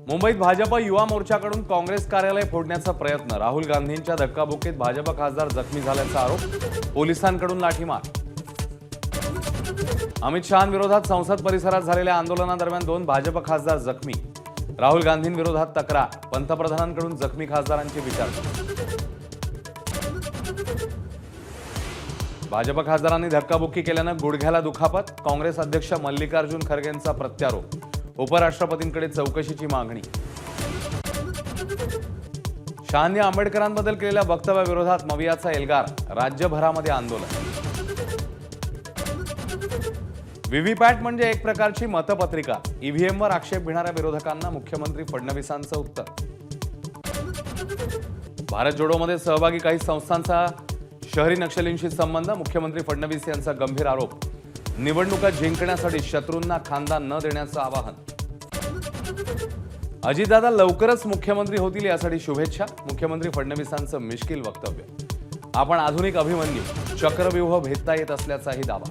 मुंबईत भाजप युवा मोर्चाकडून काँग्रेस कार्यालय फोडण्याचा प्रयत्न। राहुल गांधींच्या धक्काबुक्कीत भाजप खासदार जखमी झाल्याचा आरोप। पोलिसांकडून लाठीमार। अमित शहांविरोधात संसद परिसरात झालेल्या आंदोलनादरम्यान 2 भाजप खासदार जखमी। राहुल गांधींविरोधात तक्रार। पंतप्रधानांकडून जखमी खासदारांची विचारणा। भाजप खासदारांनी धक्काबुक्की केल्यानं गुडघ्याला दुखापत। काँग्रेस अध्यक्ष मल्लिकार्जुन खरगेंचा प्रत्यारोप। उपराष्ट्रपतींकडे चौकशीची मागणी। शहांनी आंबेडकरांबद्दल केलेल्या वक्तव्याविरोधात मवियाचा एल्गार। राज्यभरामध्ये आंदोलन। व्हीव्हीपॅट म्हणजे एक प्रकारची मतपत्रिका। ईव्हीएमवर आक्षेप घेणाऱ्या विरोधकांना मुख्यमंत्री फडणवीसांचं उत्तर। भारत जोडोमध्ये सहभागी काही संस्थांचा शहरी नक्षलींशी संबंध। मुख्यमंत्री फडणवीस यांचा गंभीर आरोप। निवडणुका जिंकण्यासाठी शत्रूंना खांदा न देण्याचं आवाहन। अजितदादा लवकरच मुख्यमंत्री होतील यासाठी शुभेच्छा। मुख्यमंत्री फडणवीसांचं मिश्किल वक्तव्य। आपण आधुनिक अभिमन्यू, चक्रव्यूह भेदता येत असल्याचाही दावा।